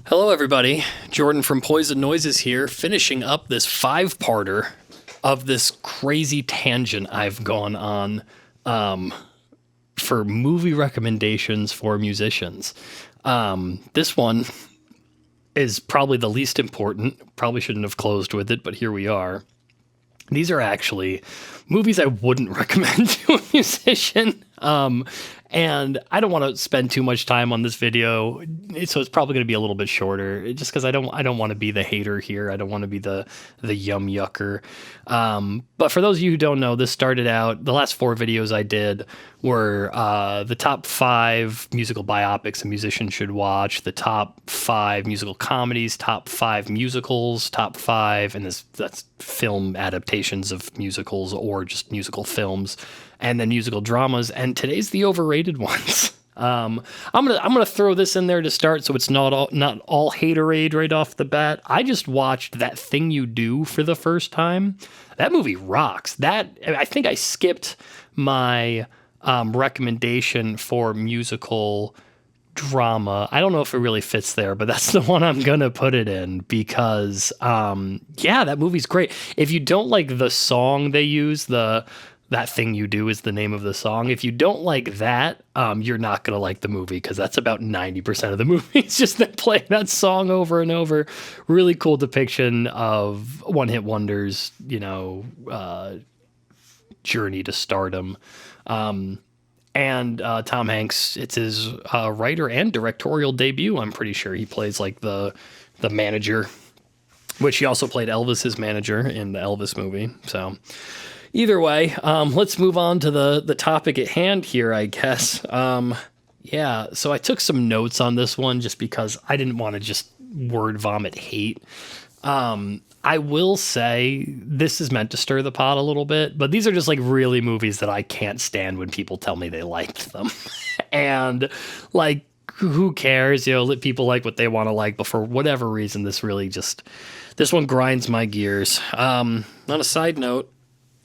Hello, everybody. Jordan from Poison Noises here, finishing up this five-parter of this crazy tangent I've gone on for movie recommendations for musicians. This one is probably the least important. Probably shouldn't have closed with it, but here we are. These are actually movies I wouldn't recommend to a musician. And I don't want to spend too much time on this video, so it's probably going to be a little bit shorter, just because I don't want to be the hater here. I don't want to be the yum yucker. But for those of you who don't know, this started out, the last four videos I did were the top 5 musical biopics a musician should watch, the top 5 musical comedies, top 5 musicals, top 5, and that's film adaptations of musicals or just musical films, and then musical dramas. And today's the overrated ones. I'm gonna throw this in there to start, so it's not all haterade right off the bat. I just watched That Thing You Do for the first time. That movie rocks. I think I skipped my recommendation for musical drama. I don't know if it really fits there, but that's the one I'm gonna put it in because that movie's great. If you don't like the song they use, That Thing You Do is the name of the song. If you don't like that, you're not going to like the movie because that's about 90% of the movie. It's just them playing that song over and over. Really cool depiction of one-hit wonders, journey to stardom. And Tom Hanks, it's his writer and directorial debut, I'm pretty sure. He plays like the manager, which he also played Elvis's manager in the Elvis movie. So either way, let's move on to the topic at hand here, I guess. So I took some notes on this one just because I didn't want to just word vomit hate. I will say this is meant to stir the pot a little bit, but these are just like really movies that I can't stand when people tell me they liked them. And like, who cares? Let people like what they want to like, but for whatever reason, this one grinds my gears. On a side note,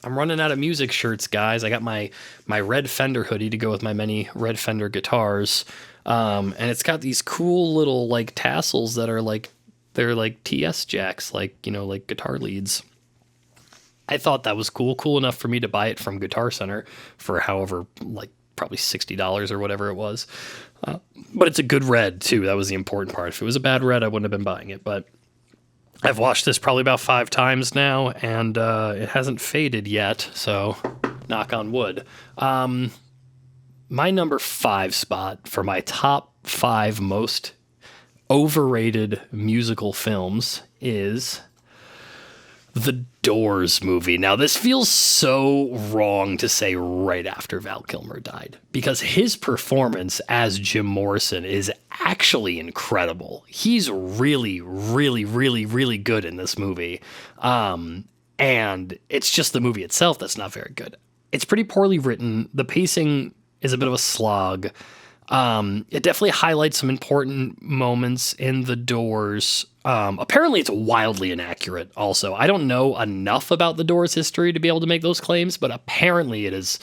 I'm running out of music shirts, guys. I got my red Fender hoodie to go with my many red Fender guitars. And it's got these cool little like tassels that are like, they're like TS jacks, like guitar leads. I thought that was cool enough for me to buy it from Guitar Center for however, like probably $60 or whatever it was. But it's a good red too. That was the important part. If it was a bad red, I wouldn't have been buying it, but I've watched this probably about 5 times now, and it hasn't faded yet, so knock on wood. My number 5 spot for my top 5 most overrated musical films is The Doors movie. Now, this feels so wrong to say right after Val Kilmer died, because his performance as Jim Morrison is actually incredible. He's really, really, really, really good in this movie. And it's just the movie itself that's not very good. It's pretty poorly written. The pacing is a bit of a slog. It definitely highlights some important moments in The Doors. Apparently it's wildly inaccurate also. I don't know enough about The Doors history to be able to make those claims, but apparently it is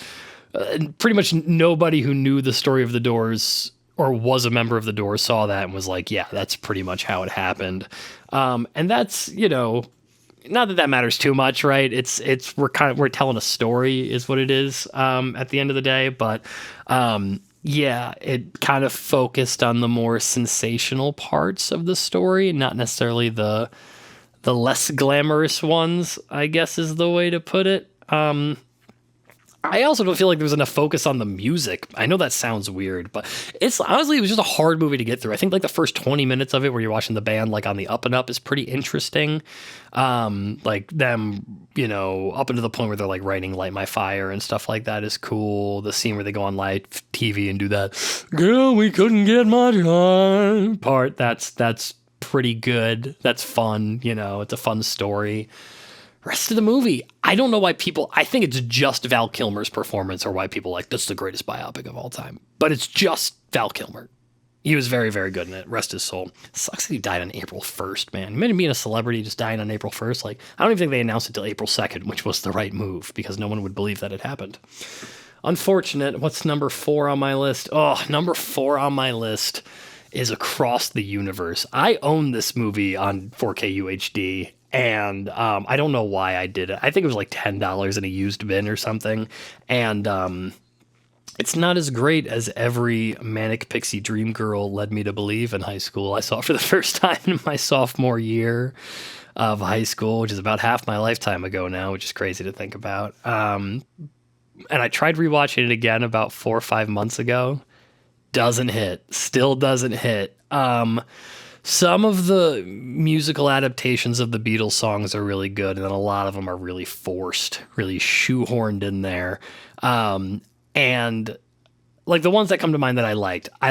pretty much nobody who knew the story of The Doors or was a member of The Doors saw that and was like, yeah, that's pretty much how it happened. And that's, not that matters too much, right? We're telling a story is what it is, at the end of the day. But, it kind of focused on the more sensational parts of the story, not necessarily the less glamorous ones, I guess is the way to put it. I also don't feel like there was enough focus on the music. I know that sounds weird, but it was just a hard movie to get through. I think like the first 20 minutes of it where you're watching the band like on the up and up is pretty interesting. Like them, up into the point where they're like writing Light My Fire and stuff like that is cool. The scene where they go on live TV and do that, girl, we couldn't get much on part. That's pretty good. That's fun. It's a fun story. Rest of the movie, I don't know why I think it's just Val Kilmer's performance or why people like, that's the greatest biopic of all time. But it's just Val Kilmer. He was very, very good in it. Rest his soul. Sucks that he died on April 1st, man. Imagine being a celebrity just dying on April 1st. Like, I don't even think they announced it till April 2nd, which was the right move because no one would believe that it happened. Unfortunate. What's number 4 on my list? Oh, number 4 on my list is Across the Universe. I own this movie on 4K UHD, and I don't know why I did it. I think it was like $10 in a used bin or something, and it's not as great as every manic pixie dream girl led me to believe in high school. I saw it for the first time in my sophomore year of high school, which is about half my lifetime ago now, which is crazy to think about. And I tried rewatching it again about 4 or 5 months ago. Doesn't hit. Still doesn't hit. Some of the musical adaptations of the Beatles songs are really good, and then a lot of them are really forced, really shoehorned in there. And like the ones that come to mind that I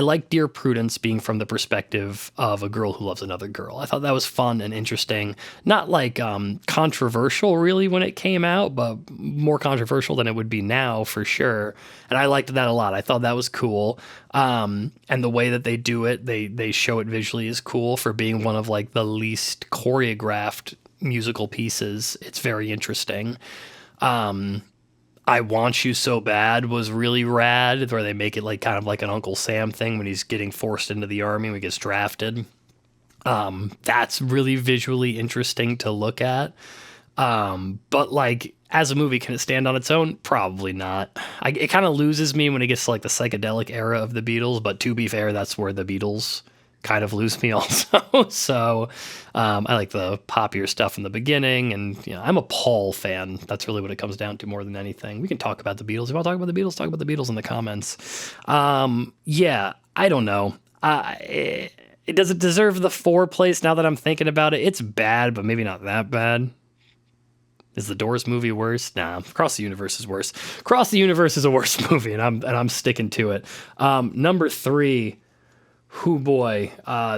liked Dear Prudence being from the perspective of a girl who loves another girl. I thought that was fun and interesting. Not like controversial really when it came out, but more controversial than it would be now for sure. And I liked that a lot. I thought that was cool. And the way that they do it, they show it visually is cool for being one of like the least choreographed musical pieces. It's very interesting. I Want You So Bad was really rad, where they make it like kind of like an Uncle Sam thing when he's getting forced into the army when he gets drafted. That's really visually interesting to look at. But like as a movie, can it stand on its own? Probably not. It kind of loses me when it gets to like the psychedelic era of the Beatles, but to be fair, that's where the Beatles kind of lose me also. So I like the poppier stuff in the beginning, and I'm a Paul fan. That's really what it comes down to more than anything. We can talk about the Beatles. If you want to talk about the Beatles, talk about the Beatles in the comments. Yeah, I don't know. Does it deserve the 4 place now that I'm thinking about it? It's bad, but maybe not that bad. Is the Doors movie worse? Nah, Across the Universe is worse. Across the Universe is a worse movie, and I'm sticking to it. Number 3. Who boy,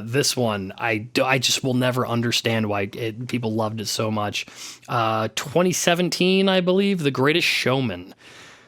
this one, I just will never understand why people loved it so much. 2017, I believe, The Greatest Showman.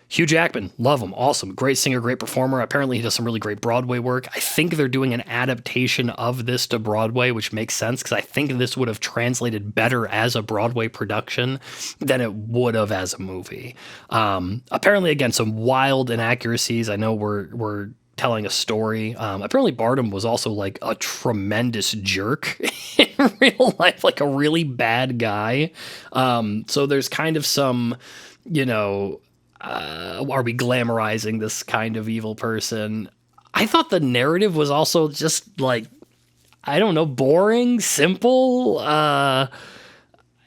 Hugh Jackman, love him, awesome, great singer, great performer. Apparently he does some really great Broadway work. I think they're doing an adaptation of this to Broadway, which makes sense because I think this would have translated better as a Broadway production than it would have as a movie. Apparently, again, some wild inaccuracies. I know we're telling a story. Apparently Barnum was also like a tremendous jerk in real life, like a really bad guy. So there's kind of some, are we glamorizing this kind of evil person? I thought the narrative was also just like, I don't know, boring, simple.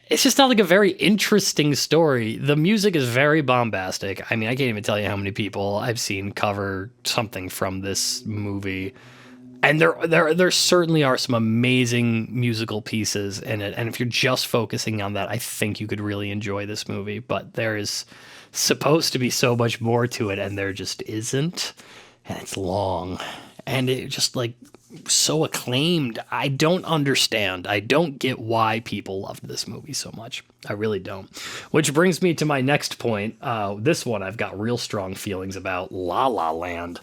It's just not like a very interesting story. The music is very bombastic. I mean, I can't even tell you how many people I've seen cover something from this movie. And there certainly are some amazing musical pieces in it. And if you're just focusing on that, I think you could really enjoy this movie. But there is supposed to be so much more to it, and there just isn't. And it's long. And it just like so acclaimed. I don't understand. I don't get why people loved this movie so much. I really don't. Which brings me to my next point. This one I've got real strong feelings about. La La Land.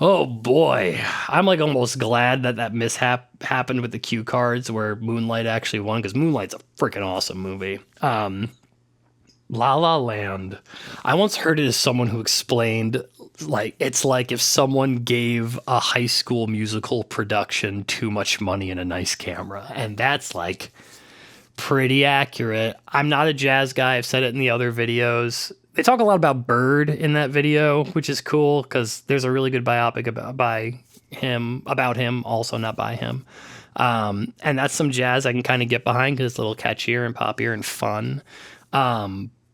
Oh boy. I'm like almost glad that mishap happened with the cue cards where Moonlight actually won, because Moonlight's a freaking awesome movie. La La Land. I once heard it as someone who explained, like, it's like if someone gave a high school musical production too much money and a nice camera. And that's like pretty accurate. I'm not a jazz guy. I've said it in the other videos. They talk a lot about Bird in that video, which is cool because there's a really good biopic about him, also not by him. And that's some jazz I can kind of get behind because it's a little catchier and poppier and fun.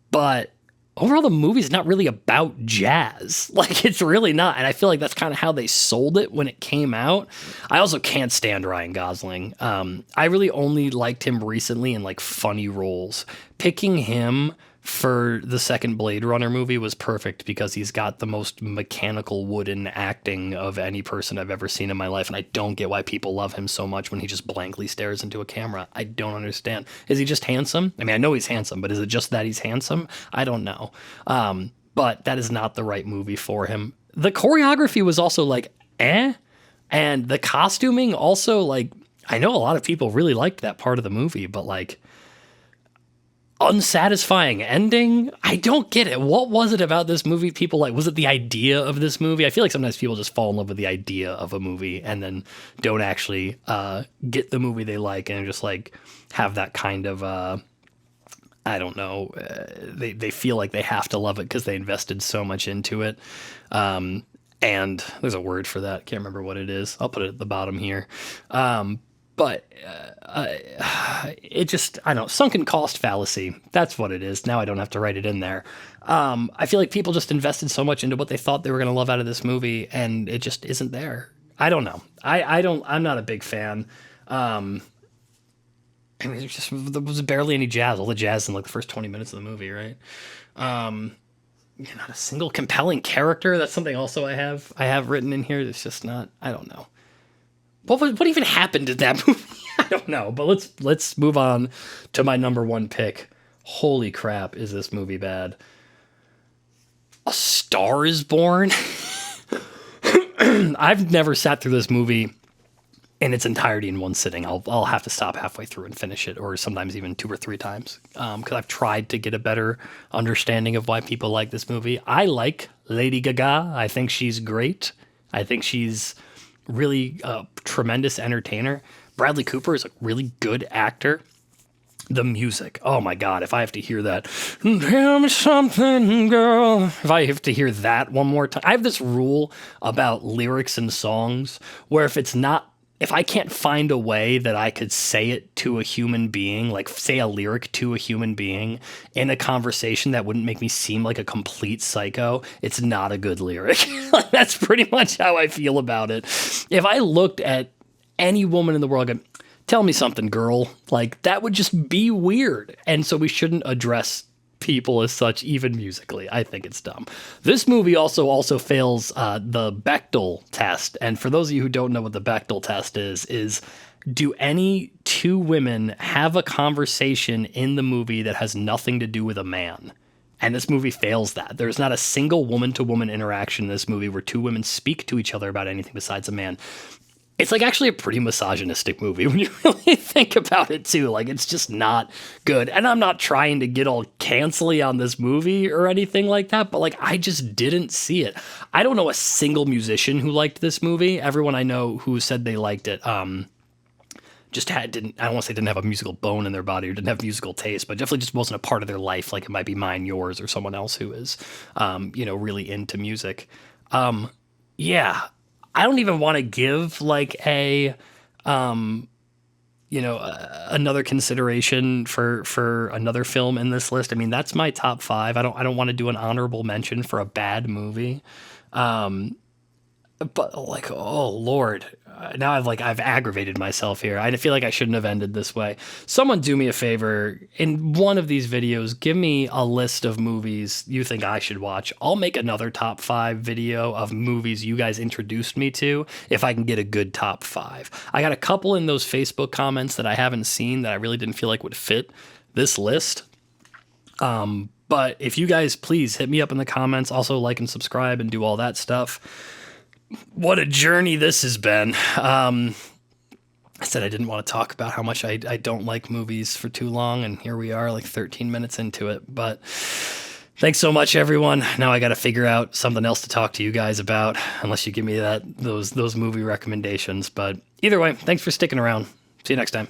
But overall, the movie's not really about jazz. Like, it's really not. And I feel like that's kind of how they sold it when it came out. I also can't stand Ryan Gosling. I really only liked him recently in, like, funny roles. Picking him for the second Blade Runner movie was perfect because he's got the most mechanical wooden acting of any person I've ever seen in my life, and I don't get why people love him so much when he just blankly stares into a camera. I don't understand. Is he just handsome? I mean, I know he's handsome, but is it just that he's handsome? I don't know. But that is not the right movie for him. The choreography was also like, and the costuming also, like, I know a lot of people really liked that part of the movie, but like, unsatisfying ending. I don't get it. What was it about this movie people like? Was it the idea of this movie? I feel like sometimes people just fall in love with the idea of a movie and then don't actually get the movie they like and just like have that kind of I don't know. They feel like they have to love it because they invested so much into it. And there's a word for that. Can't remember what it is. I'll put it at the bottom here. But it just, I don't know, sunken cost fallacy. That's what it is. Now I don't have to write it in there. I feel like people just invested so much into what they thought they were going to love out of this movie, and it just isn't there. I don't know. I'm not a big fan. I mean, there was barely any jazz. All the jazz in like the first 20 minutes of the movie, right? Not a single compelling character. That's something also I have written in here. It's just not, I don't know. What even happened in that movie? I don't know, but let's move on to my number one pick. Holy crap, is this movie bad? A Star is Born? I've never sat through this movie in its entirety in one sitting. I'll have to stop halfway through and finish it, or sometimes even 2 or 3 times, because I've tried to get a better understanding of why people like this movie. I like Lady Gaga. I think she's great. I think she's really a tremendous entertainer. Bradley Cooper is a really good actor. The music, oh my God, if I have to hear that, tell me something, girl. If I have to hear that one more time, I have this rule about lyrics and songs where if I can't find a way that I could say it to a human being, like say a lyric to a human being in a conversation that wouldn't make me seem like a complete psycho, it's not a good lyric. That's pretty much how I feel about it. If I looked at any woman in the world and go, tell me something, girl, like that would just be weird. And so we shouldn't address people as such, even musically. I think it's dumb. This movie also fails the Bechdel test. And for those of you who don't know what the Bechdel test is do any 2 women have a conversation in the movie that has nothing to do with a man? And this movie fails that. There's not a single woman-to-woman interaction in this movie where 2 women speak to each other about anything besides a man. It's like actually a pretty misogynistic movie when you really think about it too. Like it's just not good. And I'm not trying to get all cancely on this movie or anything like that, but like I just didn't see it. I don't know a single musician who liked this movie. Everyone I know who said they liked it just didn't, I don't want to say didn't have a musical bone in their body or didn't have musical taste, but definitely just wasn't a part of their life. Like it might be mine, yours, or someone else who is really into music. Yeah. I don't even want to give like another consideration for another film in this list. I mean, that's my top 5. I don't want to do an honorable mention for a bad movie. But like, oh Lord, now I've aggravated myself here. I feel like I shouldn't have ended this way. Someone do me a favor. In one of these videos, give me a list of movies you think I should watch. I'll make another top 5 video of movies you guys introduced me to if I can get a good top 5. I got a couple in those Facebook comments that I haven't seen that I really didn't feel like would fit this list. But if you guys please hit me up in the comments, also like and subscribe and do all that stuff. What a journey this has been. I said I didn't want to talk about how much I don't like movies for too long, and here we are like 13 minutes into it. But thanks so much, everyone. Now I got to figure out something else to talk to you guys about, unless you give me those movie recommendations. But either way, thanks for sticking around. See you next time.